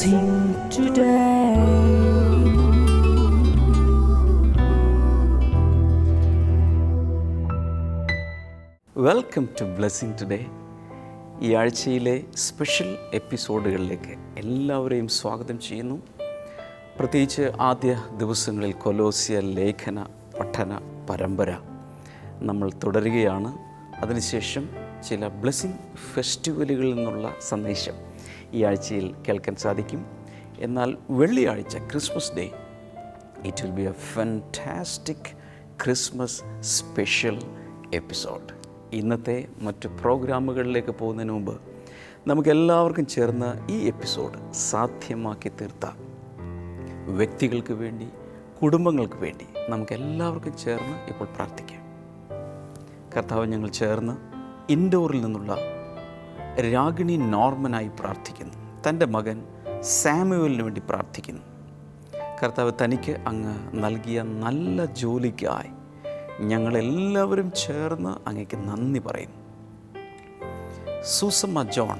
blessing today. Welcome to blessing today. ഈ ആഴ്ചയിലെ special എപ്പിസോഡുകളിലേക്ക് എല്ലാവരെയും സ്വാഗതം ചെയ്യുന്നു. പ്രത്യേകിച്ച് ആദ്യ ദിവസങ്ങളിൽ കൊലോസ്യ ലേഖന പഠന പരമ്പര നമ്മൾ തുടരുകയാണ്. അതിനുശേഷം ചില ബ്ലെസ്സിങ് ഫെസ്റ്റിവലുകളിൽ നിന്നുള്ള സന്ദേശം ഈ ആഴ്ചയിൽ കേൾക്കാൻ സാധിക്കും. എന്നാൽ വെള്ളിയാഴ്ച Christmas day, it will be A fantastic Christmas special episode. ഇന്നത്തെ മറ്റ് പ്രോഗ്രാമുകളിലേക്ക് പോകുന്നതിന് മുമ്പ് നമുക്കെല്ലാവർക്കും ചേർന്ന് ഈ എപ്പിസോഡ് സാധ്യമാക്കി തീർത്ത വ്യക്തികൾക്ക് വേണ്ടി, കുടുംബങ്ങൾക്ക് വേണ്ടി നമുക്കെല്ലാവർക്കും ചേർന്ന് ഇപ്പോൾ പ്രാർത്ഥിക്കാം. കർത്താവ്, ഞങ്ങൾ ചേർന്ന് ഇൻഡോറിൽ നിന്നുള്ള രാഗിണി നോർമനായി പ്രാർത്ഥിക്കുന്നു. തൻ്റെ മകൻ സാമുവലിന് വേണ്ടി പ്രാർത്ഥിക്കുന്നു. കർത്താവ്, തനിക്ക് അങ്ങ് നൽകിയ നല്ല ജോലിക്കായി ഞങ്ങളെല്ലാവരും ചേർന്ന് അങ്ങേക്ക് നന്ദി പറയുന്നു. സൂസമ്മ ജോൺ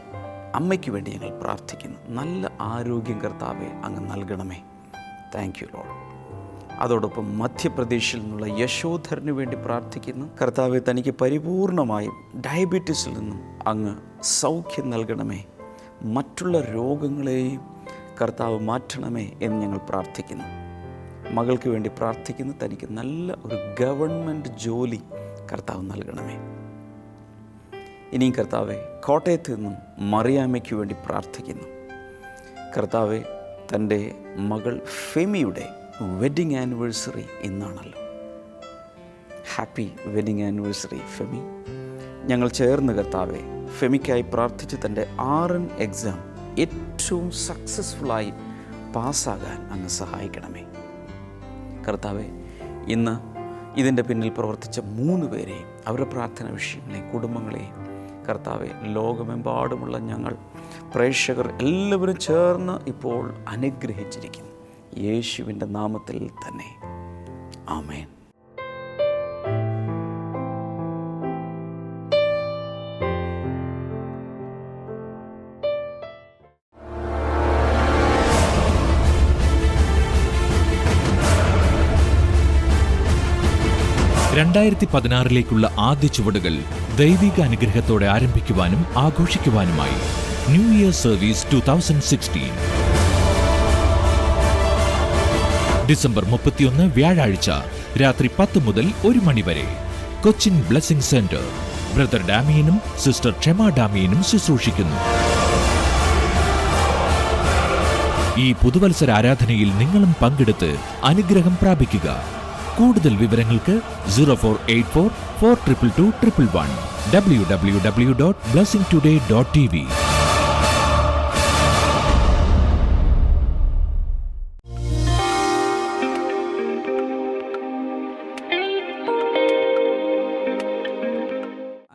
അമ്മയ്ക്ക് വേണ്ടി ഞങ്ങൾ പ്രാർത്ഥിക്കുന്നു. നല്ല ആരോഗ്യം കർത്താവെ അങ്ങ് നൽകണമേ. Thank you Lord. അതോടൊപ്പം മധ്യപ്രദേശിൽ നിന്നുള്ള യശോധരന് വേണ്ടി പ്രാർത്ഥിക്കുന്നു. കർത്താവെ, തനിക്ക് പരിപൂർണമായും ഡയബറ്റീസിൽ നിന്നും അങ്ങ് സൗഖ്യം നൽകണമേ. മറ്റുള്ള രോഗങ്ങളെയും കർത്താവ് മാറ്റണമേ എന്ന് ഞങ്ങൾ പ്രാർത്ഥിക്കുന്നു. മകൾക്ക് വേണ്ടി പ്രാർത്ഥിക്കുന്നു. തനിക്ക് നല്ല ഒരു ഗവൺമെൻറ് ജോലി കർത്താവ് നൽകണമേ. ഇനിയും കർത്താവെ, കോട്ടയത്ത് നിന്നും മറിയാമ്മയ്ക്ക് വേണ്ടി പ്രാർത്ഥിക്കുന്നു. കർത്താവെ, തൻ്റെ മകൾ ഫെമിയുടെ വെഡ്ഡിങ് ആനിവേഴ്സറി ഇന്നാണല്ലോ. Happy wedding anniversary Femi. ഞങ്ങൾ ചേർന്ന് കർത്താവെ ഫെമിക്കായി പ്രാർത്ഥിച്ച് തൻ്റെ RN എക്സാം ഏറ്റവും സക്സസ്ഫുള്ളായി പാസ്സാകാൻ അങ്ങ് സഹായിക്കണമേ. കർത്താവെ, ഇന്ന് ഇതിൻ്റെ പിന്നിൽ പ്രവർത്തിച്ച 3 പേരെയും അവരുടെ പ്രാർത്ഥന വിഷയങ്ങളെയും കുടുംബങ്ങളെയും കർത്താവെ, ലോകമെമ്പാടുമുള്ള ഞങ്ങൾ പ്രേക്ഷകർ എല്ലാവരും ചേർന്ന് ഇപ്പോൾ അനുഗ്രഹിച്ചിരിക്കുന്നു. യേശുവിൻ്റെ നാമത്തിൽ തന്നെ ആമേൻ. ലേക്കുള്ള ആദ്യ ചുവടുകൾ ദൈവിക അനുഗ്രഹത്തോടെ ആരംഭിക്കുവാനും ആഘോഷിക്കുവാനുമായി ന്യൂ ഇയർ സർവീസ് 2016 ഡിസംബർ 31 വ്യാഴാഴ്ച രാത്രി 10 മുതൽ 1 മണി വരെ കൊച്ചിൻ ബ്ലെസ്സിംഗ് സെന്റർ. ബ്രദർ ഡാമിയനും സിസ്റ്റർ ക്ഷമ ഡാമിയനും ശുശ്രൂഷിക്കുന്നു. ഈ പുതുവത്സര ആരാധനയിൽ നിങ്ങളും പങ്കെടുത്ത് അനുഗ്രഹം പ്രാപിക്കുക. കൂടുതൽ വിവരങ്ങൾക്ക് 0484 422 111 www.blessingtoday.tv.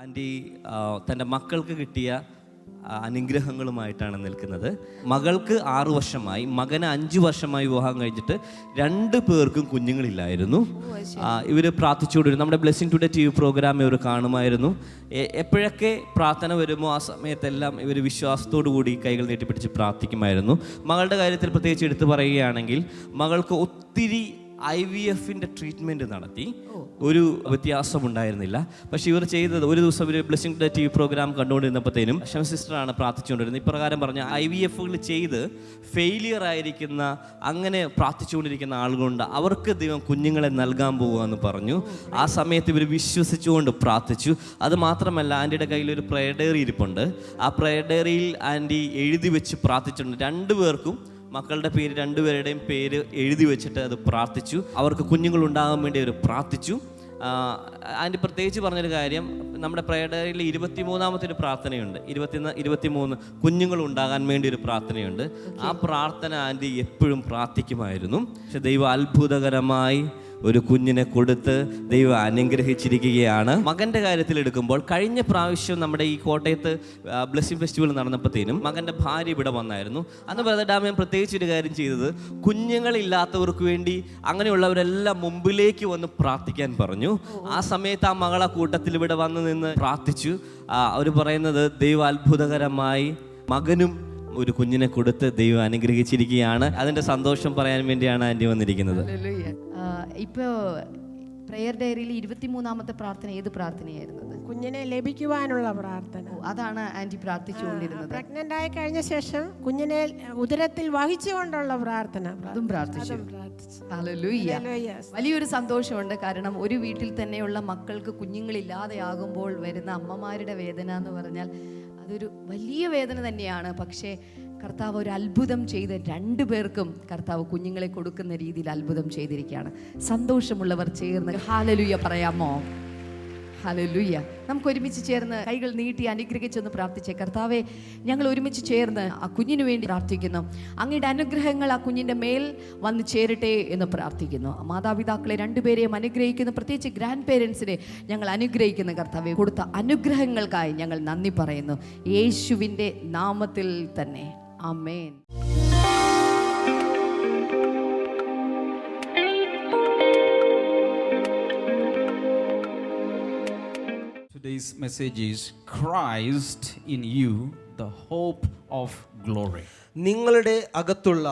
ആൻറ്റി തൻ്റെ മക്കൾക്ക് കിട്ടിയ അനുഗ്രഹങ്ങളുമായിട്ടാണ് നിൽക്കുന്നത്. മകൾക്ക് 6 വർഷമായി, മകന് 5 വർഷമായി വിവാഹം കഴിച്ചിട്ട് 2 പേർക്കും കുഞ്ഞുങ്ങളില്ലായിരുന്നു. ഇവർ പ്രാർത്ഥിച്ചുകൊണ്ടിരുന്നു. നമ്മുടെ ബ്ലെസ്സിങ് ടുഡേ TV പ്രോഗ്രാം ഇവർ കാണുമായിരുന്നു. എപ്പോഴൊക്കെ പ്രാർത്ഥന വരുമോ ആ സമയത്തെല്ലാം ഇവർ വിശ്വാസത്തോടു കൂടി കൈകൾ നീട്ടിപ്പിടിച്ച് പ്രാർത്ഥിക്കുമായിരുന്നു. മകളുടെ കാര്യത്തിൽ പ്രത്യേകിച്ച് എടുത്തു പറയുകയാണെങ്കിൽ, മകൾക്ക് ഒത്തിരി IVF-ന്റെ ട്രീറ്റ്മെൻറ്റ് നടത്തി. ഒരു വ്യത്യാസം ഉണ്ടായിരുന്നില്ല. പക്ഷേ ഇവർ ചെയ്തത്, ഒരു ദിവസം ഇവർ ബ്ലെസ്സിങ് ടുഡേ TV പ്രോഗ്രാം കണ്ടുകൊണ്ടിരുന്നപ്പോഴത്തേനും ക്ഷമ സിസ്റ്ററാണ് പ്രാർത്ഥിച്ചുകൊണ്ടിരുന്നത്. ഇപ്രകാരം പറഞ്ഞ IVF-കൾ ചെയ്ത് ഫെയിലിയർ ആയിരിക്കുന്ന, അങ്ങനെ പ്രാർത്ഥിച്ചുകൊണ്ടിരിക്കുന്ന ആളുകളുണ്ട്, അവർക്ക് ദൈവം കുഞ്ഞുങ്ങളെ നൽകാൻ പോകുകയെന്ന് പറഞ്ഞു. ആ സമയത്ത് ഇവർ വിശ്വസിച്ചുകൊണ്ട് പ്രാർത്ഥിച്ചു. അത് മാത്രമല്ല, ആൻറ്റിയുടെ കയ്യിൽ ഒരു പ്രയർ ഡയറി ഇരിപ്പുണ്ട്. ആ പ്രയർ ഡയറിയിൽ ആൻറ്റി എഴുതി വെച്ച് പ്രാർത്ഥിച്ചിട്ടുണ്ട്. 2 പേർക്കും മക്കളുടെ പേര്, 2 പേരുടെയും പേര് എഴുതി വെച്ചിട്ട് അത് പ്രാർത്ഥിച്ചു. അവർക്ക് കുഞ്ഞുങ്ങളുണ്ടാകാൻ വേണ്ടി അവർ പ്രാർത്ഥിച്ചു. ആൻറ്റി പ്രത്യേകിച്ച് പറഞ്ഞൊരു കാര്യം, നമ്മുടെ പ്രയർ ഡയറിയിൽ 23-ാമത്തെ ഒരു പ്രാർത്ഥനയുണ്ട്. 23 കുഞ്ഞുങ്ങൾ ഉണ്ടാകാൻ വേണ്ടി ഒരു പ്രാർത്ഥനയുണ്ട്. ആ പ്രാർത്ഥന ആൻറ്റി എപ്പോഴും പ്രാർത്ഥിക്കുമായിരുന്നു. പക്ഷെ ദൈവം അത്ഭുതകരമായി ഒരു കുഞ്ഞിനെ കൊടുത്ത് ദൈവം അനുഗ്രഹിച്ചിരിക്കുകയാണ്. മകൻ്റെ കാര്യത്തിൽ എടുക്കുമ്പോൾ, കഴിഞ്ഞ പ്രാവശ്യം നമ്മുടെ ഈ കോട്ടയത്ത് ബ്ലെസ്സിംഗ് ഫെസ്റ്റിവൽ നടന്നപ്പോഴത്തേനും മകൻ്റെ ഭാര്യ ഇവിടെ വന്നായിരുന്നു. അന്ന് ബ്രദർ ഡാമിയൻ പ്രത്യേകിച്ച് ഒരു കാര്യം ചെയ്തത്, കുഞ്ഞുങ്ങളില്ലാത്തവർക്ക് വേണ്ടി അങ്ങനെയുള്ളവരെല്ലാം മുമ്പിലേക്ക് വന്ന് പ്രാർത്ഥിക്കാൻ പറഞ്ഞു. ആ സമയത്ത് ആ മകളെ കൂട്ടത്തിൽ ഇവിടെ വന്ന് നിന്ന് പ്രാർത്ഥിച്ചു. അവർ പറയുന്നത്, ദൈവം അത്ഭുതകരമായി മകനും ഒരു കുഞ്ഞിനെ കൊടുത്ത് ദൈവം അനുഗ്രഹിച്ചിരിക്കുകയാണ്. അതിൻ്റെ സന്തോഷം പറയാൻ വേണ്ടിയാണ് ആൻറ്റി വന്നിരിക്കുന്നത്. ഇപ്പോൾ പ്രെയർ ഡയറിയിൽ 23-ാമത്തെ പ്രാർത്ഥന ഏത് പ്രാർത്ഥനയായിരുന്നത്? കുഞ്ഞിനെ ലഭിക്കുവാനുള്ള പ്രാർത്ഥന. അതാണ് ആന്റി പ്രാർത്ഥിച്ചുകൊണ്ടിരുന്നത്. പ്രഗ്നന്റ് ആയി കഴിഞ്ഞ ശേഷം കുഞ്ഞിനെ ഉദരത്തിൽ വഹിച്ചുകൊണ്ടുള്ള പ്രാർത്ഥന. അതും പ്രാർത്ഥിച്ചു. ഹല്ലേലൂയ. വലിയൊരു സന്തോഷമുണ്ട്. കാരണം ഒരു വീട്ടിൽ തന്നെയുള്ള മക്കൾക്ക് കുഞ്ഞുങ്ങളില്ലാതെയാകുമ്പോൾ വരുന്ന അമ്മമാരുടെ വേദന എന്ന് പറഞ്ഞാൽ അതൊരു വലിയ വേദന തന്നെയാണ്. പക്ഷേ കർത്താവ് ഒരു അത്ഭുതം ചെയ്ത് 2 പേർക്കും കർത്താവ് കുഞ്ഞുങ്ങളെ കൊടുക്കുന്ന രീതിയിൽ അത്ഭുതം ചെയ്തിരിക്കുകയാണ്. സന്തോഷമുള്ളവർ ചേർന്ന് ഹല്ലേലൂയ പറയാമോ? ഹല്ലേലൂയ. നമുക്ക് ഒരുമിച്ച് ചേർന്ന് കൈകൾ നീട്ടി അനുഗ്രഹിച്ചൊന്ന് പ്രാർത്ഥിച്ചേ. കർത്താവെ, ഞങ്ങൾ ഒരുമിച്ച് ചേർന്ന് ആ കുഞ്ഞിന് വേണ്ടി പ്രാർത്ഥിക്കുന്നു. അങ്ങയുടെ അനുഗ്രഹങ്ങൾ ആ കുഞ്ഞിൻ്റെ മേൽ വന്ന് ചേരട്ടെ എന്ന് പ്രാർത്ഥിക്കുന്നു. മാതാപിതാക്കളെ 2 പേരെയും അനുഗ്രഹിക്കുന്നു. പ്രത്യേകിച്ച് ഗ്രാൻഡ് പേരൻസിനെ ഞങ്ങൾ അനുഗ്രഹിക്കുന്ന കർത്താവെ, കൊടുത്ത അനുഗ്രഹങ്ങൾക്കായി ഞങ്ങൾ നന്ദി പറയുന്നു. യേശുവിൻ്റെ നാമത്തിൽ തന്നെ ആമേൻ. Today's message is Christ in you, the hope of glory. നിങ്ങളുടെ അകത്തുള്ള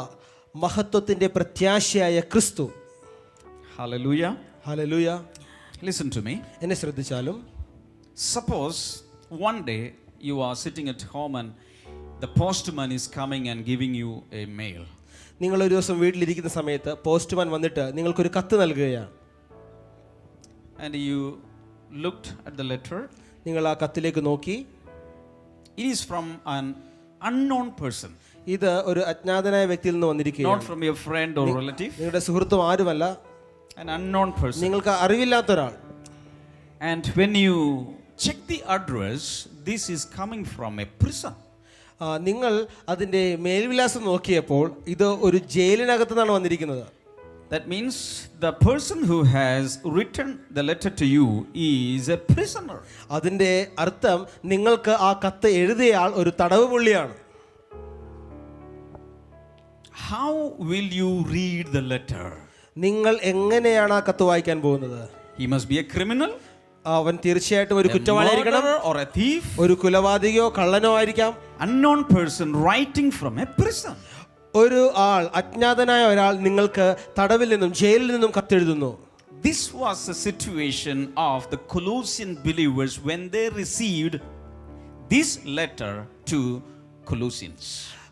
മഹത്വത്തിന്റെ പ്രത്യാശയായ ക്രിസ്തു. Hallelujah. Hallelujah. Listen to me. എന്നെ ശ്രദ്ധിച്ചാലും, Suppose one day you are sitting at home and the postman is coming and giving you a mail. നിങ്ങൾ ഒരു ദിവസം വീട്ടിലിരിക്കുന്ന സമയത്ത് പോസ്റ്റ്മാൻ വന്നിട്ട് നിങ്ങൾക്കൊരു കത്ത് നൽകുകയാണ്. And you looked at the letter. നിങ്ങൾ ആ കത്തിലേക്ക് നോക്കി. It is from an unknown person. ഇത് ഒരു അജ്ഞാതനായ വ്യക്തിയിൽ നിന്ന് വന്നിരിക്കുകയാണ്. Not from your friend or relative. നിങ്ങളുടെ സുഹൃത്തും ആരുമല്ല. An unknown person. നിങ്ങൾക്ക് അറിവില്ലാത്ത ഒരാൾ. And when you check the address, this is coming from a prison. നിങ്ങൾ അതിൻ്റെ മേൽവിലാസം നോക്കിയപ്പോൾ ഇത് ഒരു ജയിലിനകത്ത് നിന്നാണ് വന്നിരിക്കുന്നത്. That means the person who has written the letter to you is a prisoner. അതിൻ്റെ അർത്ഥം നിങ്ങൾക്ക് ആ കത്ത് എഴുതിയയാൾ ഒരു തടവ് പുള്ളിയാണ്. How will you read the letter? നിങ്ങൾ എങ്ങനെയാണ് ആ കത്ത് വായിക്കാൻ പോകുന്നത്? He must be a criminal. അവൻ തീർച്ചയായിട്ടും ഒരു കുറ്റവാളിയായിരിക്കണം. Or a thief. ഒരു കുലപാതകയോ കള്ളനോ ആയിരിക്കാം. Unknown person writing from a prison. ഒരു ആൾ, അജ്ഞാതനായ ഒരാൾ നിങ്ങൾക്ക് തടവിൽ നിന്നും ജയിലിൽ നിന്നും കത്തെഴുതുന്നു. This was the situation of the Colossian believers when they received this letter to Colossians.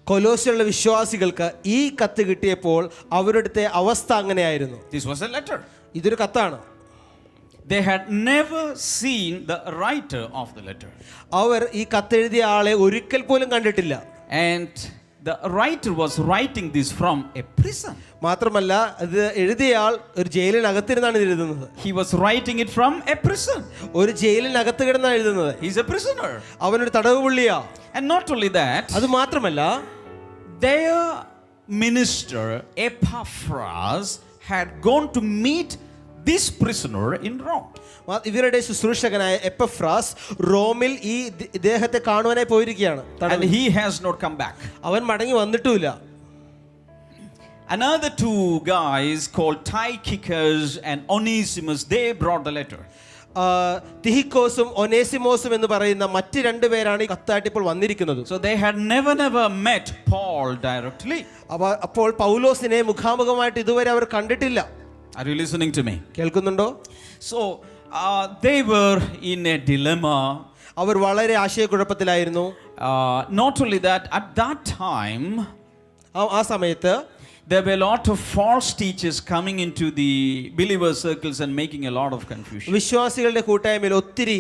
കൊലോസ്യയിലുള്ള വിശ്വാസികൾക്ക് ഈ കത്ത് കിട്ടിയപ്പോൾ അവരുടെ അവസ്ഥ അങ്ങനെയായിരുന്നു. This was a letter. ഇതൊരു കത്താണ്. They had never seen the writer of the letter. അവർ ഈ കത്തെഴുതിയ ആളെ ഒരിക്കൽ പോലും കണ്ടിട്ടില്ല. And the writer was writing this from a prison. മാത്രമല്ല ഇത് എഴുതിയയാൾ ഒരു ജയിലിനകത്തിരുന്നാണ് എഴുതുന്നത്. He was writing it from a prison. ഒരു ജയിലിനകത്ത് കിടന്നാണ് എഴുതുന്നത്. He's a prisoner. അവനൊരു തടവ് പുള്ളിയാ. And not only that, അത് മാത്രമല്ല their minister Epaphras had gone to meet this prisoner in Rome. ഇവരുടെ ശുശ്രൂഷകനായ എപ്പഫ്രാസ് റോമിൽ ഈ ഇദ്ദേഹത്തെ കാണുവാനായി പോയിരിക്കുകയാണ്. And he has not come back. അവൻ മടങ്ങി വന്നിട്ടുമില്ല. Another 2 guys called Tychicus and Onesimus, they brought the letter. തിഹിക്കോസും ഒനേസിമോസും എന്ന് പറയുന്ന മറ്റ് 2 പേരാണ് ഈ കത്തായിട്ട് ഇപ്പോൾ വന്നിരിക്കുന്നത്. So they had never met Paul directly. അപ്പോൾ പൗലോസിനെ മുഖാമുഖമായിട്ട് ഇതുവരെ അവർ കണ്ടിട്ടില്ല. Are you listening to me? കേൾക്കുന്നുണ്ടോ? So they were in a dilemma. അവർ വളരെ ആശയക്കുഴപ്പത്തിലായിരുന്നു. Not only that, at that time ആ സമയത്ത് there were a lot of false teachers coming into the believer circles and making a lot of confusion. വിശ്വാസികളുടെ കൂട്ടായ്മയിൽ ഒത്തിരി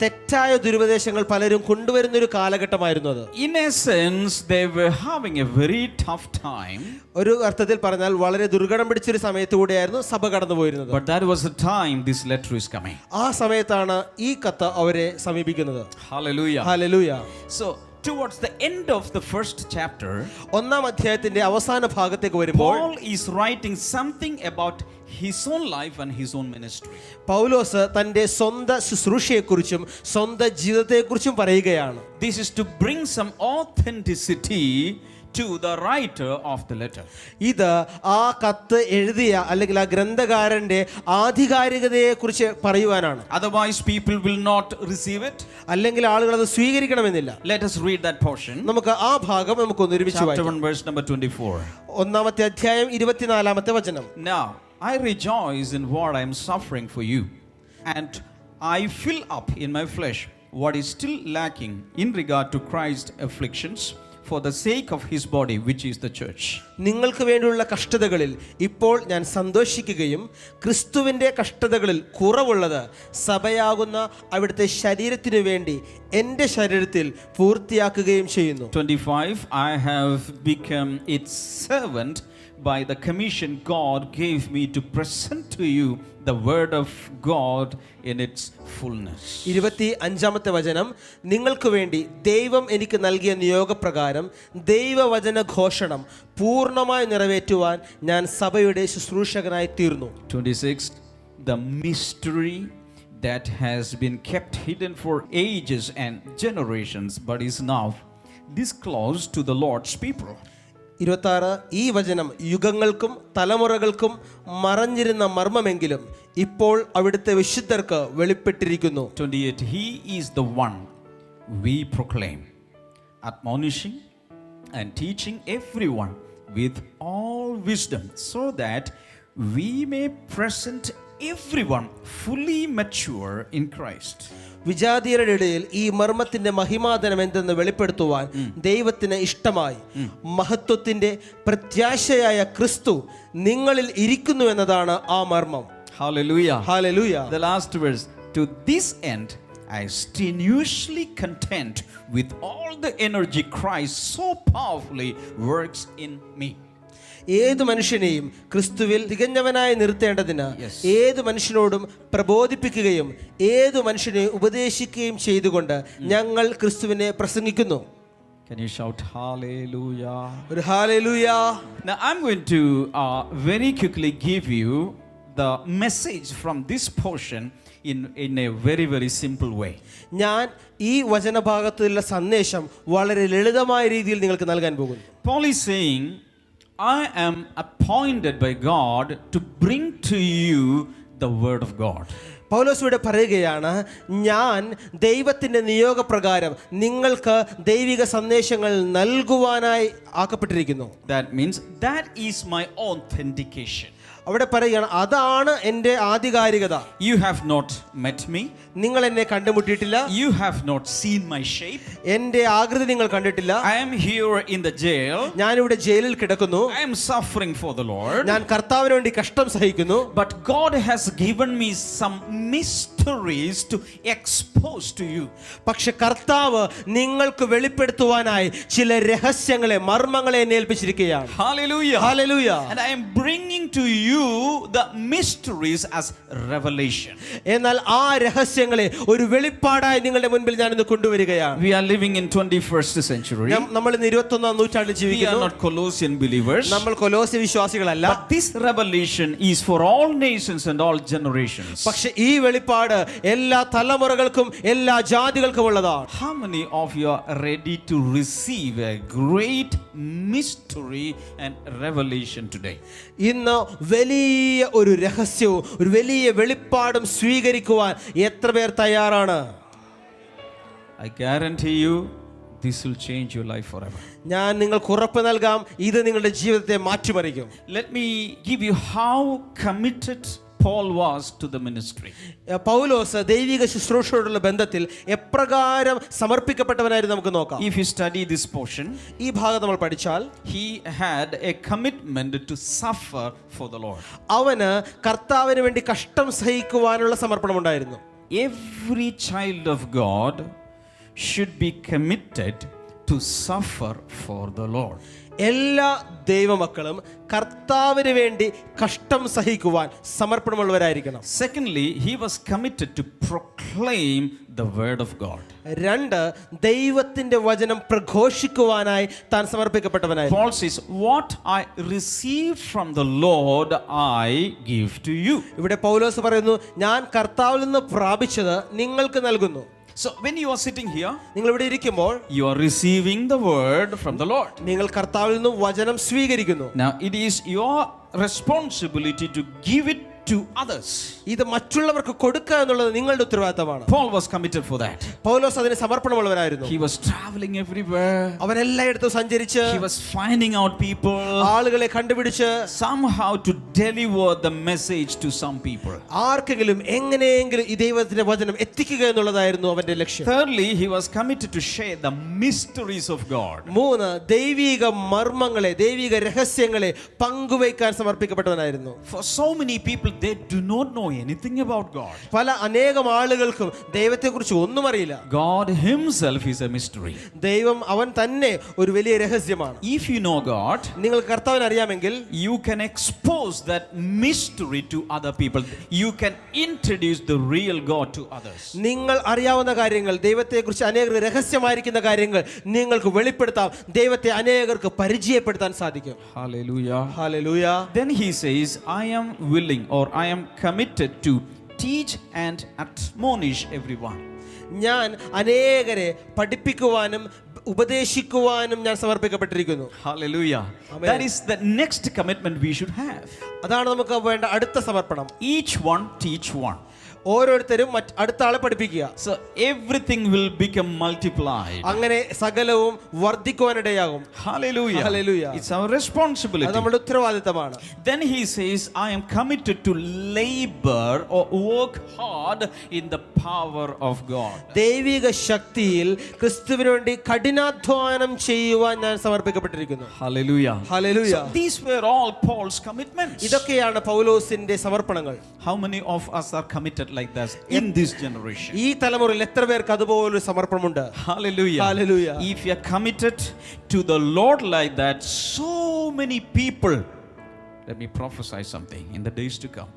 തെറ്റായ ദുരുപദേശങ്ങൾ പലരും കൊണ്ടുവരുന്ന ഒരു കാലഘട്ടമായിരുന്നു അത്. In a sense, they were having a very tough time. ഒരു അർത്ഥത്തിൽ പറഞ്ഞാൽ വളരെ ദുർഘടം പിടിച്ചൊരു സമയത്തുകൂടെയായിരുന്നു സഭ കടന്നുപോയിരുന്നത്. But that was the time this letter is coming. ആ സമയത്താണ് ഈ കത്ത് അവരെ സമീപിക്കുന്നത്. Hallelujah. Hallelujah. So towards the end of the first chapter, 1-ാം അധ്യായത്തിന്റെ അവസാന ഭാഗത്തേക്ക് വരുമ്പോൾ Paul is writing something about his own life and his own ministry. പൗലോസ് തന്റെ സ്വന്തം ശുശ്രൂഷയെക്കുറിച്ചും സ്വന്തം ജീവിതത്തെക്കുറിച്ചും പറയുകയാണ്. This is to bring some authenticity to the writer of the letter. ഇത് ആ കത്ത് എഴുതിയ അല്ലെങ്കിൽ ആ ഗ്രന്ഥകാരന്റെ ആധികാരികതയെ കുറിച്ച് പറയുവാനാണ്. Otherwise, people will not receive it. അല്ലെങ്കിൽ ആളുകൾ അത് സ്വീകരിക്കണമെന്നില്ല. Let us read that portion. നമുക്ക് ആ ഭാഗം നമുക്കൊന്ന് ഒരുമിച്ച് Chapter വായിക്കാം. 1, verse number 24. ഒന്നാമത്തെ അധ്യായം 24-ാമത്തെ വചനം. Now, I rejoice in what I am suffering for you, and I fill up in my flesh what is still lacking in regard to Christ's afflictions for the sake of his body, which is the church. നിങ്ങൾക്ക് വേണ്ടിയുള്ള കഷ്ടതകളിൽ ഇപ്പോൾ ഞാൻ സന്തോഷിക്കുകയും ക്രിസ്തുവിൻ്റെ കഷ്ടതകളിൽ കുറവുള്ളത് സഭയാകുന്ന അവിടുത്തെ ശരീരത്തിനു വേണ്ടി എൻ്റെ ശരീരത്തിൽ പൂർത്തിയാക്കുകയും ചെയ്യുന്നു. 25. I have become its servant by the commission God gave me to present to you the word of God in its fullness. 25-ാമത്തെ വചനം, നിങ്ങൾക്ക് വേണ്ടി ദൈവം എനിക്ക് നൽകിയ നിയോഗപ്രകാരം ദൈവവചന ഘോഷണം പൂർണ്ണമായി നിറവേറ്റുവാൻ ഞാൻ സഭയുടെ ശുശ്രൂഷകനായി തീർന്നു. 26. The mystery that has been kept hidden for ages and generations but is now disclosed to the Lord's people. 26. ഈ വചനം യുഗങ്ങൾക്കും തലമുറകൾക്കും മറഞ്ഞിരുന്ന മർമ്മമെങ്കിലും ഇപ്പോൾ അവിടുത്തെ വിശുദ്ധർക്ക് വെളിപ്പെട്ടിരിക്കുന്നു. 28. He is the one we proclaim, admonishing and teaching everyone with all wisdom, so that we may present everyone fully mature in Christ. വിജാതീയരുടെ ഇടയിൽ ഈ മർമ്മത്തിന്റെ മഹിമാധനം എന്തെന്ന് വെളിപ്പെടുത്തുവാൻ ദൈവത്തിന് ഇഷ്ടമായി മഹത്വത്തിന്റെ പ്രത്യാശയായ ക്രിസ്തു നിങ്ങളിൽ ഇരിക്കുന്നു എന്നതാണ് ആ മർമ്മം. Hallelujah. Hallelujah. The last verse. To this end, I strenuously contend with all the energy Christ so powerfully works in me. ഏത് മനുഷ്യനെയും ക്രിസ്തുവിൽ തികഞ്ഞവനായി നിർത്തേണ്ടതിന് ഏത് മനുഷ്യനോടും പ്രബോധിപ്പിക്കുകയും ഏത് മനുഷ്യനെ ഉപദേശിക്കുകയും ചെയ്തുകൊണ്ട് ഞങ്ങൾ ക്രിസ്തുവിനെ പ്രസംഗിക്കുന്നു. Can you shout hallelujah? ഒരു hallelujah. Now I'm going to very quickly give you the message from this portion in a very, very simple way. ഞാൻ ഈ വചനഭാഗത്തുള്ള സന്ദേശം വളരെ ലളിതമായ രീതിയിൽ നിങ്ങൾക്ക് നൽകാൻ പോകുന്നു. Paul is saying, I am appointed by God to bring to you the word of God. പൗലോസ് ഇവിടെ പറയുകയാണ്, ഞാൻ ദൈവത്തിൻ്റെ നിയോഗപ്രകാരം നിങ്ങൾക്ക് ദൈവിക സന്ദേശങ്ങൾ നൽകുവാനായി ആക്കപ്പെട്ടിരിക്കുന്നു. That means that is my authentication. അവിടെ പറയുകയാണ്, അതാണ് എൻ്റെ ആധികാരികത. You have not met me. നിങ്ങൾ എന്നെ കണ്ടുമുട്ടിയിട്ടില്ല. You have not seen my shape. എൻ്റെ ആകൃതി നിങ്ങൾ കണ്ടിട്ടില്ല. I am here in the jail. ഞാനിവിടെ ജയിലിൽ കിടക്കുന്നു. I am suffering for the Lord. ഞാൻ കർത്താവിന് വേണ്ടി കഷ്ടം സഹിക്കുന്നു. But God has given me some mysteries to expose to you. പക്ഷെ കർത്താവ് നിങ്ങൾക്ക് വെളിപ്പെടുത്തുവാനായി ചില രഹസ്യങ്ങളെ, മർമ്മങ്ങളെ എന്നെ ഏൽപ്പിച്ചിരിക്കുകയാണ്. Hallelujah. Hallelujah. And I am bringing to you the mysteries as revelation. എന്നാൽ ആ രഹസ്യങ്ങളെ ഒരു വെളിപ്പാടായി നിങ്ങളുടെ മുൻപിൽ ഞാൻ ഇന്ന് കൊണ്ടുവരികയാണ്. We are living in 21st century. നമ്മൾ ഇന്ന് 21-ാം നൂറ്റാണ്ടിൽ We are ജീവിക്കുന്നു. not Colossian believers. നമ്മൾ കൊലോസ്യ വിശ്വാസികളല്ല. But this revelation is for all nations and all generations. പക്ഷെ ഈ വെളിപ്പാട് എല്ലാ തലമുറകൾക്കും എല്ലാ ജാതികൾക്കും ഉള്ളതാണ്. How many of you are ready to receive a great mystery and revelation today? ഇന്ന് വലിയ ഒരു രഹസ്യവും ഒരു വലിയ വെളിപ്പാടും സ്വീകരിക്കുവാൻ എത്ര പേർ തയ്യാറാണ്? I guarantee you this will change your life forever. ഞാൻ നിങ്ങൾക്ക് ഉറപ്പ് നൽകാം, ഇത് നിങ്ങളുടെ ജീവിതത്തെ മാറ്റിമറിക്കും. Let me give you how committed Paul was to the ministry. പൗലോസ് ദൈവിക ശുശ്രൂഷയോടുള്ള ബന്ധത്തിൽ എപ്രകാരം സമർപ്പിക്കപ്പെട്ടവനായിരുന്നു നമുക്ക് നോക്കാം. If you study this portion, ഈ ഭാഗം നമ്മൾ പഠിച്ചാൽ he had a commitment to suffer for the Lord. അവന് കർത്താവിന് വേണ്ടി കഷ്ടം സഹിക്കുവാനുള്ള സമർപ്പണം ഉണ്ടായിരുന്നു. Every child of God should be committed to suffer for the Lord. എല്ലാ ദൈവമക്കളും കർത്താവിന് വേണ്ടി കഷ്ടം സഹിക്കുവാൻ സമർപ്പണമുള്ളവരായിരിക്കണം. Secondly, he was committed to proclaim the word of God. 2, ദൈവത്തിന്റെ വചനം പ്രഘോഷിക്കുവാനായി താൻ സമർപ്പിക്കപ്പെട്ടവനായിരുന്നു. Paul says, what I received from the Lord I give to you. ഇവിടെ പൗലോസ് പറയുന്നു, ഞാൻ കർത്താവിൽ നിന്ന് പ്രാപിച്ചത് നിങ്ങൾക്ക് നൽകുന്നു. So when you are sitting here, നിങ്ങൾ ഇവിടെ ഇരിക്കുമ്പോൾ you are receiving the word from the Lord. നിങ്ങൾ കർത്താവിൽ നിന്നും വചനം സ്വീകരിക്കുന്നു. Now it is your responsibility to give it to others. ഇത് മറ്റുള്ളവർക്ക് കൊടുക്കുക എന്നുള്ളത് നിങ്ങളുടെ ഉത്തരവാദിത്തമാണ്. Paul was committed for that. പൗലോസ് അതിന് സമർപ്പണമുള്ളവനായിരുന്നു. He was traveling everywhere. അവൻ എല്ലായിടത്തും സഞ്ചരിച്ച് He was finding out people, ആളുകളെ കണ്ടുപിടിച്ച് somehow to deliver the message to some people. ആർക്കെങ്കിലും എങ്ങനെയെങ്കിലും ഈ ദൈവത്തിന്റെ വചനം എത്തിക്കുക എന്നുള്ളതായിരുന്നു അവന്റെ ലക്ഷ്യം. Thirdly, he was committed to share the mysteries of God. 3, ദൈവിക മർമ്മങ്ങളെ, ദൈവിക രഹസ്യങ്ങളെ പങ്കുവയ്ക്കാൻ സമർപ്പിക്കപ്പെട്ടവനായിരുന്നു. For so many people, they do not know anything about God. പല അനേകം ആളുകൾക്കും ദൈവത്തെക്കുറിച്ച് ഒന്നും അറിയില്ല. God himself is a mystery. ദൈവം അവൻ തന്നെ ഒരു വലിയ രഹസ്യമാണ്. If you know God, നിങ്ങൾ കർത്താവിനെ അറിയാമെങ്കിൽ you can expose that mystery to other people. You can introduce the real God to others. നിങ്ങൾ അറിയാവുന്ന കാര്യങ്ങൾ, ദൈവത്തെക്കുറിച്ച് അനേകർ രഹസ്യമായിരിക്കുന്ന കാര്യങ്ങൾ നിങ്ങൾക്ക് വെളിപ്പെടുത്താം. ദൈവത്തെ അനേകർക്ക് പരിചയപ്പെടുത്താൻ സാധിക്കും. Hallelujah. Hallelujah. Then he says, I am willing, or I am committed to teach and admonish everyone. ഞാൻ അനേകരെ പഠിപ്പിക്കുവാനും ഉപദേശിക്കുവാനും ഞാൻ സമർപ്പിക്കപ്പെട്ടിരിക്കുന്നു. Hallelujah. Amen. That is the next commitment we should have. അതാണ് നമുക്ക് വേണ്ട അടുത്ത സമർപ്പണം. Each one teach one. ഓരോരുത്തരും അടുത്ത ആളെ പഠിപ്പിക്കുക. So everything will become multiplied. അങ്ങനെ സകലവും വർദ്ധിക്കുവാനിടയാകും. Hallelujah. Hallelujah. It's our responsibility. അത് നമ്മുടെ ഉത്തരവാദിത്തമാണ്. Then he says, I am committed to labor or work hard in the power of God. ദൈവിക ശക്തിയിൽ ക്രിസ്തുവിന് വേണ്ടി കഠിനാധ്വാനം ചെയ്യുവാൻ ഞാൻ സമർപ്പിക്കപ്പെട്ടിരിക്കുന്നു. Hallelujah. Hallelujah. So these were all Paul's commitments. ഇതൊക്കെയാണ് പൗലോസിന്റെ സമർപ്പണങ്ങൾ. How many of us are committed like this in this generation? ഈ തലമുറയിൽ എത്ര പേർക്ക് അതുപോലൊരു സമർപ്പണമുണ്ട്? Hallelujah. Hallelujah. If you are committed to the Lord like that, so many people, let me prophesy something, in the days to come,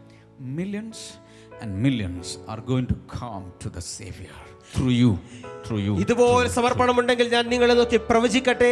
millions and millions are going to come to the Savior through you. ഇതുപോലെ സമർപ്പണമുണ്ടെങ്കിൽ ഞാൻ നിങ്ങളെ നോക്കി പ്രവചിക്കട്ടെ,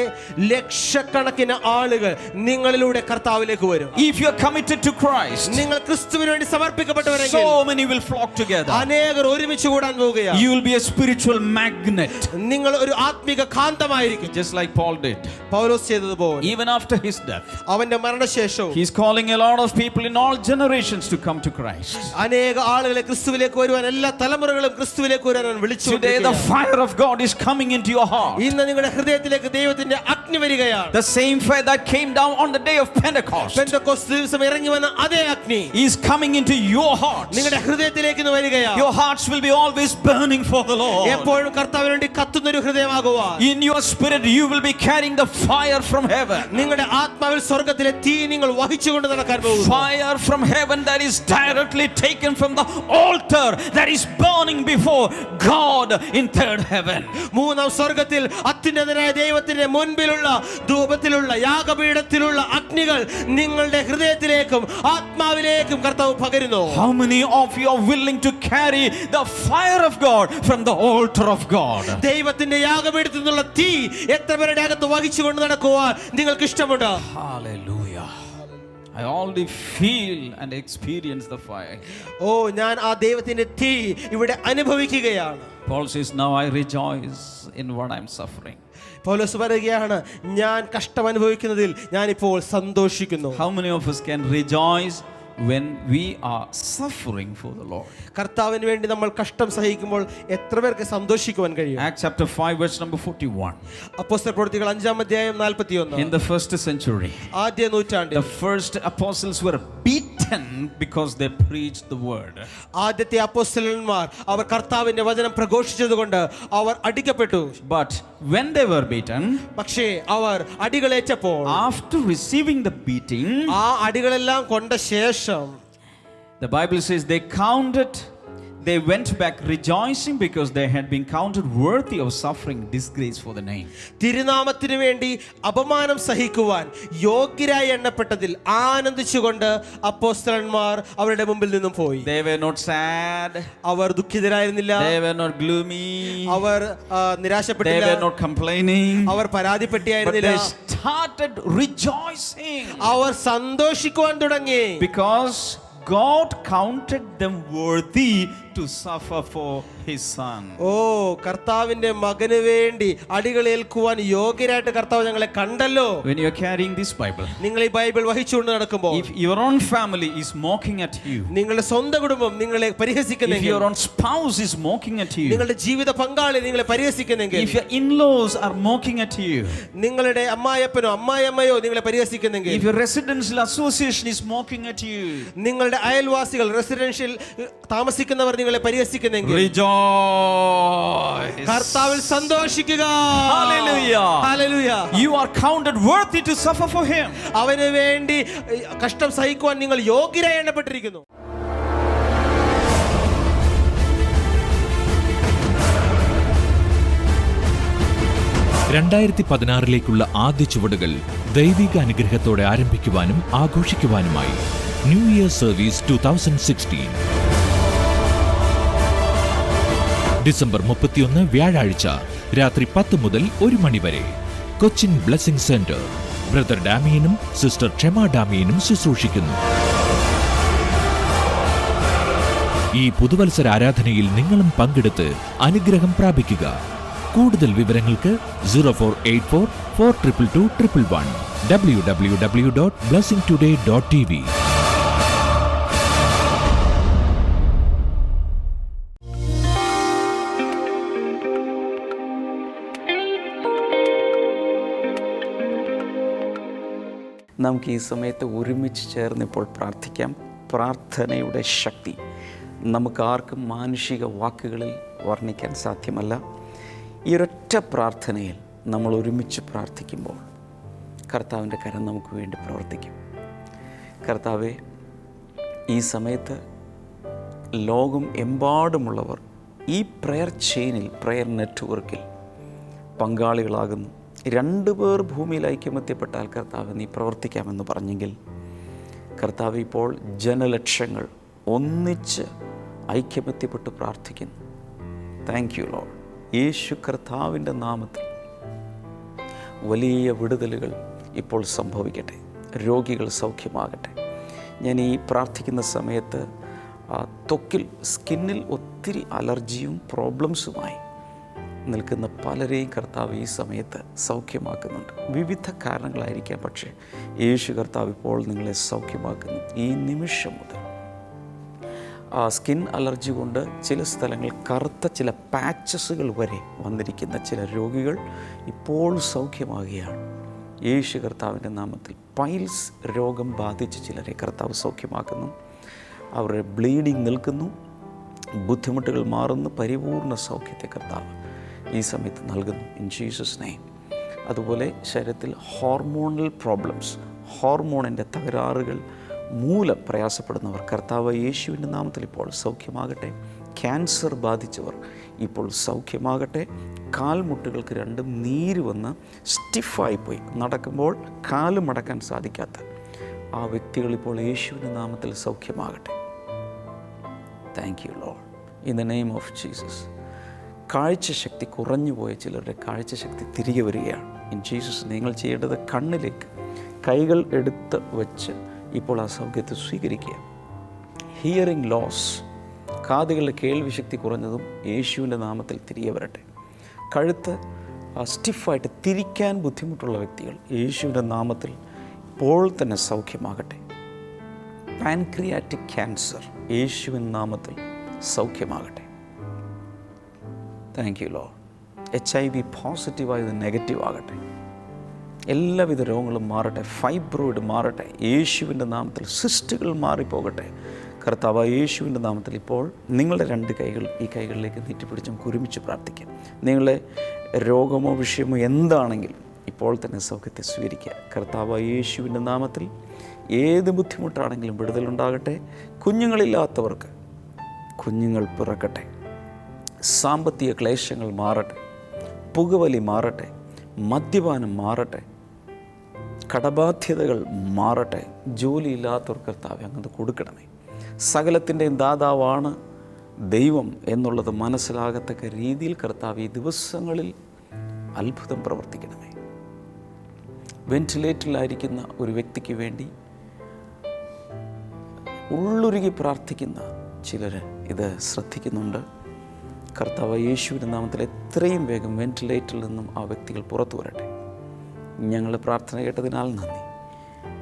ലക്ഷക്കണക്കിന് ആളുകൾ നിങ്ങളിലൂടെ കർത്താവിലേക്ക് വരും. If you are committed to Christ, നിങ്ങൾ ക്രിസ്തുവിന് വേണ്ടി സമർപ്പിക്കപ്പെട്ടവരെങ്കിൽ so many will flock together. അനേകർ ഒരുമിച്ച് കൂടാൻ പോവുകയാണ്. You will be a spiritual magnet, നിങ്ങൾ ഒരു ആത്മിക കാന്തമായിരിക്കും. just like Paul did. പൗലോസ് ചെയ്തതുപോലെ Even after his death, അവന്റെ മരണശേഷവും he's calling a lot of people in all generations to come to Christ. അനേക ആളുകളെ ക്രിസ്തുവിലേക്ക് വരുവാൻ, എല്ലാ തലമുറകളും ക്രിസ്തുവിലേക്ക് വരാൻ അവൻ വിളിച്ചു. Today the fire of God is coming into your heart. ഇന്ന് നിങ്ങളുടെ ഹൃദയത്തിലേക്ക് ദൈവത്തിന്റെ അഗ്നി വരികയാണ്. The same fire that came down on the day of Pentecost Pentecost ദിവസം ഇറങ്ങി വന്ന അതേ അഗ്നി is coming into your heart. നിങ്ങളുടെ ഹൃദയത്തിലേക്ക് വരികയാണ്. Your hearts will be always burning for the Lord. എപ്പോഴും കർത്താവിന് വേണ്ടി കത്തുന്ന ഒരു ഹൃദയമാകുവാൻ, In your spirit you will be carrying the fire from heaven. നിങ്ങളുടെ ആത്മാവിൽ സ്വർഗ്ഗത്തിലെ തീ നിങ്ങൾ വഹിച്ചുകൊണ്ട് നടക്കാൻ പോകുന്നു. Fire from heaven that is directly taken from the altar that is burning before God in third heaven. മൂന്നാം സ്വർഗ്ഗത്തിൽ അത്യുന്നതനായ ദൈവത്തിന്റെ മുൻപിലുള്ള ധൂപത്തിലുള്ള യാഗപീഠത്തിലുള്ള അഗ്നികൾ നിങ്ങളുടെ ഹൃദയത്തിലേക്കും ആത്മാവിലേക്കും കർത്താവ് പകരുന്നു. How many of you are willing to carry the fire of God from the altar of God? ദൈവത്തിന്റെ യാഗപീഠത്തിൽ നിന്നുള്ള തീ എത്ര പേരുടെ അകത്ത് വഹിച്ചുകൊണ്ട് നടക്കുവാൻ നിങ്ങൾക്ക് ഇഷ്ടമുണ്ട്? Hallelujah. I already feel and experience the fire. ഓ, ഞാൻ ആ ദൈവത്തിന്റെ തീ ഇവിടെ അനുഭവിക്കുകയാണ്. Paul says, now I rejoice in what I'm suffering. പൗലോസ് പറയുകയാണ്, ഞാൻ കഷ്ടം അനുഭവിക്കുന്നതിൽ ഞാനിപ്പോൾ സന്തോഷിക്കുന്നു. How many of us can rejoice when we are suffering for the Lord? കർത്താവിന് വേണ്ടി നമ്മൾ കഷ്ടം സഹിക്കുമ്പോൾ എത്ര പേർക്ക് സന്തോഷിക്കുവാൻ കഴിയും? Acts chapter 5 verse number 41. അപ്പോസ്തലപ്രവൃത്തികൾ 5-ാം അധ്യായം 41. In the first century, ആദ്യ നൂറ്റാണ്ടിൽ the first apostles were beaten because they preached the word. ആദ്യത്തെ അപ്പോസ്തലന്മാർ അവർ കർത്താവിന്റെ വചനം പ്രഘോഷിച്ചതുകൊണ്ട് അവർ അടിക്കപ്പെട്ടു. But when they were beaten, പക്ഷേ അവർ അടികളേറ്റപ്പോൾ, after receiving the beating, ആ അടികളെല്ലാം കൊണ്ട ശേഷം the Bible says they went back rejoicing because they had been counted worthy of suffering disgrace for the name. തിരുനാമത്തിനു വേണ്ടി അപമാനം സഹിക്കുവാൻ യോഗ്യരായി എണ്ണപ്പെട്ടതിൽ ആനന്ദിച്ചുകൊണ്ട് അപ്പോസ്തലന്മാർ അവരുടെ മുമ്പിൽ നിന്നും പോയി. They were not sad. Our ദുഃഖിതരായിരുന്നില്ല. They were not gloomy. Our നിരാശപ്പെട്ടില്ല. They were not complaining. Our But പരാതിപ്പെട്ടിയായിരുന്നില്ല. they started rejoicing അവർ സന്തോഷിക്കുവാൻ തുടങ്ങി. because God counted them worthy to suffer for his son. ഓ, കർത്താവിന്റെ മകന് വേണ്ടി അടികളേൽക്കുവാൻ യോഗ്യരായിട്ട് കർത്താവ് ഞങ്ങളെ കണ്ടല്ലോ. When you are carrying this Bible, നിങ്ങൾ ഈ Bible വഹിച്ചുകൊണ്ട് നടക്കുമ്പോൾ, if your own family is mocking at you, നിങ്ങളുടെ സ്വന്തം കുടുംബം നിങ്ങളെ if പരിഹസിക്കുന്നെങ്കിൽ, your own spouse is mocking at you, നിങ്ങളുടെ ജീവിത പങ്കാളി നിങ്ങളെ പരിഹസിക്കുന്നെങ്കിൽ, if your in-laws are mocking at you, നിങ്ങളുടെ അമ്മായപ്പനോ അമ്മായിയമ്മയോ നിങ്ങളെ പരിഹസിക്കുന്നെങ്കിൽ, if your residential association is mocking at you, നിങ്ങളുടെ അയൽവാസികൾ റെസിഡൻഷ്യൽ താമസിക്കുന്നവർ നിങ്ങളെ പരിഹസിക്കുന്നെങ്കിൽ, rejoice. കർത്താവിൽ സന്തോഷിക്കുക. Hallelujah. Hallelujah. You are counted worthy to suffer for him. അവന് വേണ്ടി കഷ്ടം സഹിക്കുവാൻ നിങ്ങൾ യോഗ്യരായി എണ്ണപ്പെട്ടിരിക്കുന്നു. രണ്ടായിരത്തി 16 ആദ്യ ചുവടുകൾ ദൈവിക അനുഗ്രഹത്തോടെ ആരംഭിക്കുവാനും ആഘോഷിക്കുവാനുമായി ന്യൂ ഇയർ സർവീസ് 2016 ഡിസംബർ 31 വ്യാഴാഴ്ച രാത്രി 10 മുതൽ 1 മണി വരെ കൊച്ചിൻ ബ്ലെസ്സിംഗ് സെന്റർ. ബ്രദർ ഡാമിയനും സിസ്റ്റർ ക്ഷമ ഡാമിയനും ശുശ്രൂഷിക്കുന്നു. ഈ പുതുവത്സര ആരാധനയിൽ നിങ്ങളും പങ്കെടുത്ത് അനുഗ്രഹം പ്രാപിക്കുക. കൂടുതൽ വിവരങ്ങൾക്ക് 0484 422 111 www.blessingtoday.tv. നമുക്ക് ഈ സമയത്ത് ഒരുമിച്ച് ചേർന്നിപ്പോൾ പ്രാർത്ഥിക്കാം. പ്രാർത്ഥനയുടെ ശക്തി നമുക്ക് ആർക്കും മാനുഷിക വാക്കുകളിൽ വർണ്ണിക്കാൻ സാധ്യമല്ല. ഈ ഒരൊറ്റ പ്രാർത്ഥനയിൽ നമ്മൾ ഒരുമിച്ച് പ്രാർത്ഥിക്കുമ്പോൾ കർത്താവിൻ്റെ കരം നമുക്ക് വേണ്ടി പ്രവർത്തിക്കും. കർത്താവെ, ഈ സമയത്ത് ലോകം എമ്പാടുമുള്ളവർ ഈ പ്രെയർ ചെയിനിൽ, പ്രെയർ നെറ്റ്വർക്കിൽ പങ്കാളികളാകുന്നു. 2 പേർ ഭൂമിയിൽ ഐക്യമത്യപ്പെട്ടാൽ കർത്താവ് നീ പ്രവർത്തിക്കാമെന്ന് പറഞ്ഞെങ്കിൽ, കർത്താവ് ഇപ്പോൾ ജനലക്ഷങ്ങൾ ഒന്നിച്ച് ഐക്യമത്യപ്പെട്ട് പ്രാർത്ഥിക്കുന്നു. Thank you Lord. യേശു കർത്താവിൻ്റെ നാമത്തിൽ വലിയ വിടുതലുകൾ ഇപ്പോൾ സംഭവിക്കട്ടെ. രോഗികൾ സൗഖ്യമാകട്ടെ. ഞാൻ ഈ പ്രാർത്ഥിക്കുന്ന സമയത്ത് ത്വക്കിൽ, സ്കിന്നിൽ ഒത്തിരി അലർജിയും പ്രോബ്ലംസുമായി നിൽക്കുന്ന പലരെയും കർത്താവ് ഈ സമയത്ത് സൗഖ്യമാക്കുന്നുണ്ട്. വിവിധ കാരണങ്ങളായിരിക്കാം, പക്ഷേ യേശു കർത്താവ് ഇപ്പോൾ നിങ്ങളെ സൗഖ്യമാക്കുന്നു. ഈ നിമിഷം മുതൽ സ്കിൻ അലർജി കൊണ്ട് ചില സ്ഥലങ്ങൾ കറുത്ത ചില പാച്ചസുകൾ വരെ വന്നിരിക്കുന്ന ചില രോഗികൾ ഇപ്പോൾ സൗഖ്യമാകുകയാണ് യേശു കർത്താവിൻ്റെ നാമത്തിൽ. പൈൽസ് രോഗം ബാധിച്ച് ചിലരെ കർത്താവ് സൗഖ്യമാക്കുന്നു. അവരുടെ ബ്ലീഡിങ് നിൽക്കുന്നു, ബുദ്ധിമുട്ടുകൾ മാറുന്നു, പരിപൂർണ സൗഖ്യത്തെ കർത്താവ് ഈ സമയത്ത് നൽകുന്നു ഇൻ ജീസസ് നെയിം. അതുപോലെ ശരീരത്തിൽ ഹോർമോണൽ പ്രോബ്ലംസ്, ഹോർമോണിൻ്റെ തകരാറുകൾ മൂലം പ്രയാസപ്പെടുന്നവർ കർത്താവ് യേശുവിൻ്റെ നാമത്തിൽ ഇപ്പോൾ സൗഖ്യമാകട്ടെ. ക്യാൻസർ ബാധിച്ചവർ ഇപ്പോൾ സൗഖ്യമാകട്ടെ. കാൽമുട്ടുകൾക്ക് രണ്ടും നീര് വന്ന് സ്റ്റിഫായിപ്പോയി നടക്കുമ്പോൾ കാല് മടക്കാൻ സാധിക്കാത്ത ആ വ്യക്തികൾ ഇപ്പോൾ യേശുവിൻ്റെ നാമത്തിൽ സൗഖ്യമാകട്ടെ. Thank you Lord in the name of Jesus. കാഴ്ചശക്തി കുറഞ്ഞുപോയ ചിലരുടെ കാഴ്ചശക്തി തിരികെ വരികയാണ് ഇൻ ജീസസ്. നിങ്ങൾ ചെയ്യേണ്ടത് കണ്ണിലേക്ക് കൈകൾ എടുത്ത് വെച്ച് ഇപ്പോൾ ആ സൗഖ്യത്തെ സ്വീകരിക്കുക. ഹിയറിംഗ് ലോസ്, കാതുകളുടെ കേൾവി ശക്തി കുറഞ്ഞതും യേശുവിൻ്റെ നാമത്തിൽ തിരികെ വരട്ടെ. കഴുത്ത് സ്റ്റിഫായിട്ട് തിരിക്കാൻ ബുദ്ധിമുട്ടുള്ള വ്യക്തികൾ യേശുവിൻ്റെ നാമത്തിൽ ഇപ്പോൾ തന്നെ സൗഖ്യമാകട്ടെ. പാൻക്രിയാറ്റിക് ക്യാൻസർ യേശുവിൻ നാമത്തിൽ സൗഖ്യമാകട്ടെ. Thank you lord. HIV പോസിറ്റീവായത് നെഗറ്റീവ് ആകട്ടെ. എല്ലാവിധ രോഗങ്ങളും മാറട്ടെ. ഫൈബ്രോയിഡ് മാറട്ടെ യേശുവിൻ്റെ നാമത്തിൽ. സിസ്റ്റുകൾ മാറിപ്പോകട്ടെ കർത്താവ് യേശുവിൻ്റെ നാമത്തിൽ. ഇപ്പോൾ നിങ്ങളുടെ 2 കൈകൾ ഈ കൈകളിലേക്ക് നീട്ടിപ്പിടിച്ചും ഒരുമിച്ച് പ്രാർത്ഥിക്കാം. നിങ്ങളുടെ രോഗമോ വിഷയമോ എന്താണെങ്കിലും ഇപ്പോൾ തന്നെ സൗഖ്യത്തെ സ്വീകരിക്കുക കർത്താവ് യേശുവിൻ്റെ നാമത്തിൽ. ഏത് ബുദ്ധിമുട്ടാണെങ്കിലും വിടുതലുണ്ടാകട്ടെ. കുഞ്ഞുങ്ങളില്ലാത്തവർക്ക് കുഞ്ഞുങ്ങൾ പിറക്കട്ടെ. സാമ്പത്തിക ക്ലേശങ്ങൾ മാറട്ടെ. പുകവലി മാറട്ടെ. മദ്യപാനം മാറട്ടെ. കടബാധ്യതകൾ മാറട്ടെ. ജോലിയില്ലാത്തവർ കർത്താവ് അങ്ങ് കൊടുക്കണമേ. സകലത്തിൻ്റെയും ദാതാവാണ് ദൈവം എന്നുള്ളത് മനസ്സിലാകത്തക്ക രീതിയിൽ കർത്താവ് ഈ ദിവസങ്ങളിൽ അത്ഭുതം പ്രവർത്തിക്കണമേ. വെന്റിലേറ്ററിലായിരിക്കുന്ന ഒരു വ്യക്തിക്ക് വേണ്ടി ഉള്ളുരുകി പ്രാർത്ഥിക്കുന്ന ചിലർ ഇത് ശ്രദ്ധിക്കുന്നുണ്ട്. കർത്താവ് യേശുവിൻ്റെ നാമത്തിൽ എത്രയും വേഗം വെന്റിലേറ്ററിൽ നിന്നും ആ വ്യക്തികൾ പുറത്തു വരട്ടെ. ഞങ്ങളുടെ പ്രാർത്ഥന കേട്ടതിനാൽ നന്ദി.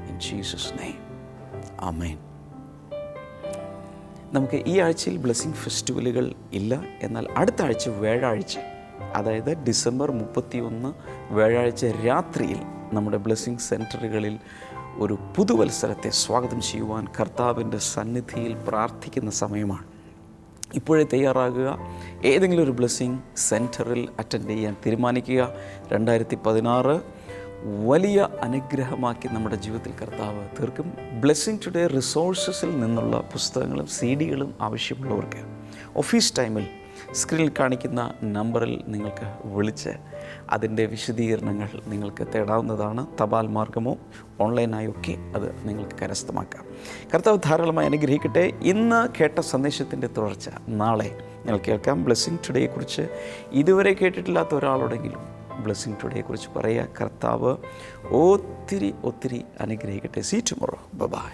ഇൻ ജീസസ് നെയിം, ആമേൻ. നമുക്ക് ഈ ആഴ്ചയിൽ ബ്ലെസ്സിങ് ഫെസ്റ്റിവലുകൾ ഇല്ല. എന്നാൽ അടുത്ത ആഴ്ച വ്യാഴാഴ്ച, അതായത് ഡിസംബർ 31 വ്യാഴാഴ്ച രാത്രിയിൽ നമ്മുടെ ബ്ലെസ്സിങ് സെൻറ്ററുകളിൽ ഒരു പുതുവത്സരത്തെ സ്വാഗതം ചെയ്യുവാൻ കർത്താവിൻ്റെ സന്നിധിയിൽ പ്രാർത്ഥിക്കുന്ന സമയമാണ്. ഇപ്പോഴേ തയ്യാറാകുക. ഏതെങ്കിലും ഒരു ബ്ലെസ്സിങ് സെൻറ്ററിൽ അറ്റൻഡ് ചെയ്യാൻ തീരുമാനിക്കുക. 2016 വലിയ അനുഗ്രഹമാക്കി നമ്മുടെ ജീവിതത്തിൽ കർത്താവ് തീർക്കും. ബ്ലെസ്സിങ് ടുഡേ റിസോഴ്സസിൽ നിന്നുള്ള പുസ്തകങ്ങളും CD-കളും ആവശ്യമുള്ളവർക്ക് ഓഫീസ് ടൈമിൽ സ്ക്രീനിൽ കാണിക്കുന്ന നമ്പറിൽ നിങ്ങൾക്ക് വിളിച്ച് അതിൻ്റെ വിശദീകരണങ്ങൾ നിങ്ങൾക്ക് തേടാവുന്നതാണ്. തപാൽ മാർഗമോ ഓൺലൈനായോ ഒക്കെ അത് നിങ്ങൾക്ക് കരസ്ഥമാക്കാം. കർത്താവ് ധാരാളമായി അനുഗ്രഹിക്കട്ടെ. ഇന്ന് കേട്ട സന്ദേശത്തിൻ്റെ തുടർച്ച നാളെ നിങ്ങൾ കേൾക്കാം. ബ്ലെസ്സിങ് ടുഡേയെക്കുറിച്ച് ഇതുവരെ കേട്ടിട്ടില്ലാത്ത ഒരാളോടെങ്കിലും ബ്ലെസ്സിങ് ടുഡേയെക്കുറിച്ച് പറയുക. കർത്താവ് ഒത്തിരി അനുഗ്രഹിക്കട്ടെ. See tomorrow. ബൈ.